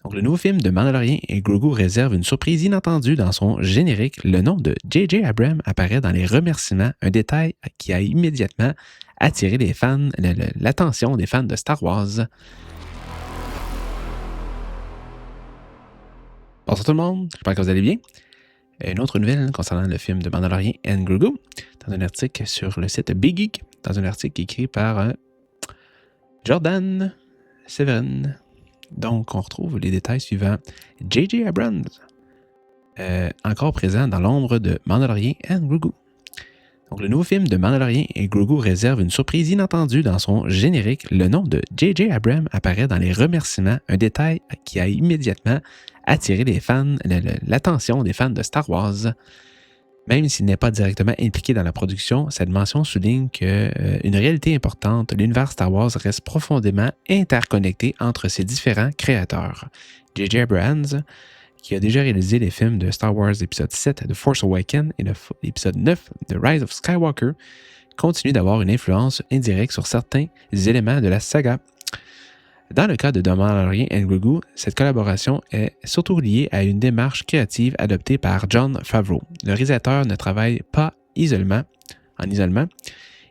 Donc, le nouveau film de Mandalorian et Grogu réserve une surprise inattendue dans son générique. Le nom de J.J. Abrams apparaît dans les remerciements, un détail qui a immédiatement attiré les fans, l'attention des fans de Star Wars. Bonsoir tout le monde, j'espère que vous allez bien. Une autre nouvelle concernant le film de Mandalorian et Grogu, dans un article sur le site Big Geek, dans un article écrit par Jordan Severin. Donc, on retrouve les détails suivants. J.J. Abrams, encore présent dans l'ombre de Mandalorian et Grogu. Donc, le nouveau film de Mandalorian et Grogu réserve une surprise inattendue dans son générique. Le nom de J.J. Abrams apparaît dans les remerciements, un détail qui a immédiatement attiré les fans, l'attention des fans de Star Wars. Même s'il n'est pas directement impliqué dans la production, cette mention souligne qu'une réalité importante, l'univers Star Wars reste profondément interconnecté entre ses différents créateurs. J.J. Abrams, qui a déjà réalisé les films de Star Wars épisode 7 de Force Awakens et l'épisode 9 de Rise of Skywalker, continue d'avoir une influence indirecte sur certains éléments de la saga. Dans le cas de Mandalorian et Grogu, cette collaboration est surtout liée à une démarche créative adoptée par Jon Favreau. Le réalisateur ne travaille pas en isolement.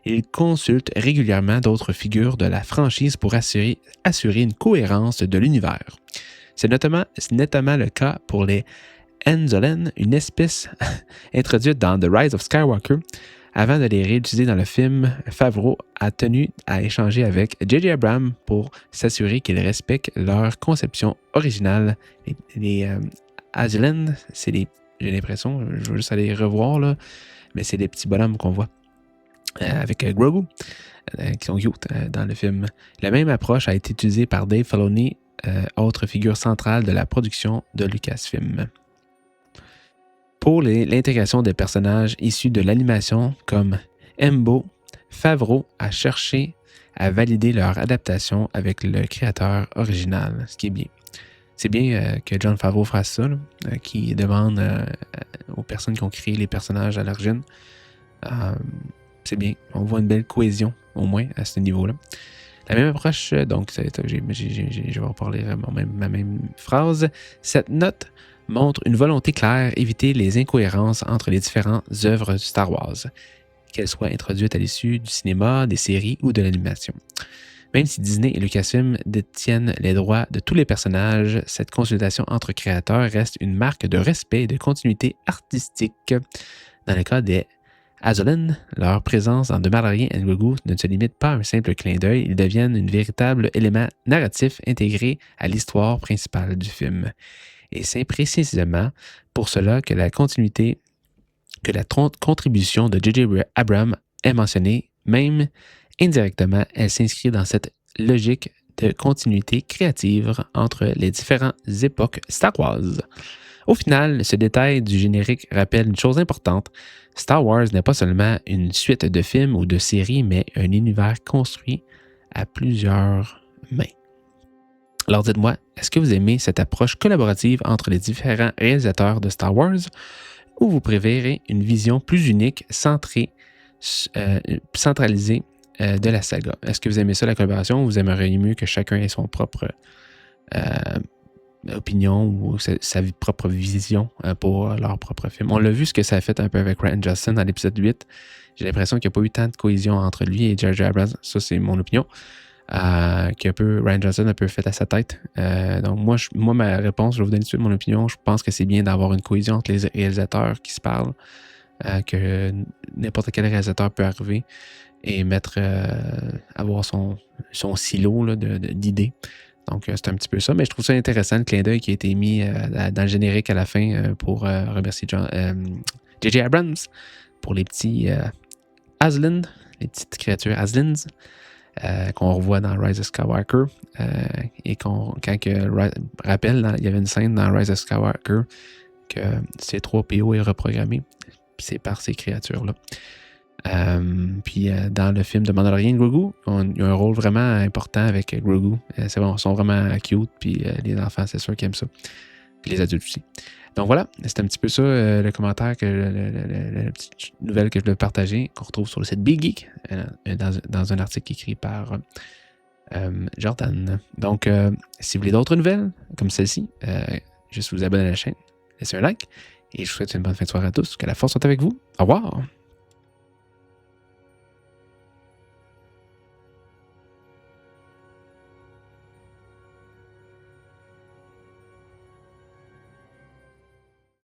Il consulte régulièrement d'autres figures de la franchise pour assurer une cohérence de l'univers. C'est notamment le cas pour les Anzolan, une espèce introduite dans The Rise of Skywalker. Avant de les réutiliser dans le film, Favreau a tenu à échanger avec J.J. Abrams pour s'assurer qu'ils respectent leur conception originale. Les Anzolan, j'ai l'impression, je veux juste aller revoir, là, mais c'est des petits bonhommes qu'on voit avec Grogu, qui sont cute dans le film. La même approche a été utilisée par Dave Filoni, autre figure centrale de la production de Lucasfilm. Pour l'intégration des personnages issus de l'animation comme Embo, Favreau a cherché à valider leur adaptation avec le créateur original, ce qui est bien. C'est bien que Jon Favreau fasse ça, qui demande aux personnes qui ont créé les personnages à l'origine. C'est bien, on voit une belle cohésion, au moins, à ce niveau-là. La même approche, donc, je vais reparler ma même phrase. Cette note montre une volonté claire d'éviter les incohérences entre les différentes œuvres de Star Wars, qu'elles soient introduites à l'issue du cinéma, des séries ou de l'animation. Même si Disney et Lucasfilm détiennent les droits de tous les personnages, cette consultation entre créateurs reste une marque de respect et de continuité artistique. Dans le cas des Anzolan, leur présence dans The Mandalorian et Grogu ne se limite pas à un simple clin d'œil, ils deviennent un véritable élément narratif intégré à l'histoire principale du film. Et c'est précisément pour cela que la contribution de J.J. Abrams est mentionnée, même indirectement, elle s'inscrit dans cette logique de continuité créative entre les différentes époques Star Wars. Au final, ce détail du générique rappelle une chose importante. Star Wars n'est pas seulement une suite de films ou de séries, mais un univers construit à plusieurs mains. Alors dites-moi, est-ce que vous aimez cette approche collaborative entre les différents réalisateurs de Star Wars ou vous préférez une vision plus unique, centralisée de la saga? Est-ce que vous aimez ça, la collaboration, ou vous aimeriez mieux que chacun ait son propre opinion ou sa propre vision pour leur propre film? On l'a vu ce que ça a fait un peu avec Rian Johnson dans l'épisode 8. J'ai l'impression qu'il n'y a pas eu tant de cohésion entre lui et J.J. Abrams. Ça, c'est mon opinion. Rian Johnson a un peu fait à sa tête. Donc moi, ma réponse, je vais vous donner tout de suite mon opinion. Je pense que c'est bien d'avoir une cohésion entre les réalisateurs qui se parlent, que n'importe quel réalisateur peut arriver et avoir son silo là, d'idées. Donc c'est un petit peu ça, mais je trouve ça intéressant le clin d'œil qui a été mis dans le générique à la fin pour remercier J.J. Abrams pour les petits Anzolan, les petites créatures Anzolans. Qu'on revoit dans Rise of Skywalker et rappelle, il y avait une scène dans Rise of Skywalker que C-3PO est reprogrammé, c'est par ces créatures-là. Puis dans le film de Mandalorian et Grogu, il y a un rôle vraiment important avec Grogu. Ils sont vraiment cute, puis les enfants, c'est sûr qu'ils aiment ça. Puis les adultes aussi. Donc voilà, c'est un petit peu ça le commentaire, la petite nouvelle que je voulais partager, qu'on retrouve sur le site Big Geek, dans un article écrit par Jordan. Donc, si vous voulez d'autres nouvelles comme celle-ci, juste vous abonner à la chaîne, laissez un like et je vous souhaite une bonne fin de soirée à tous. Que la force soit avec vous. Au revoir!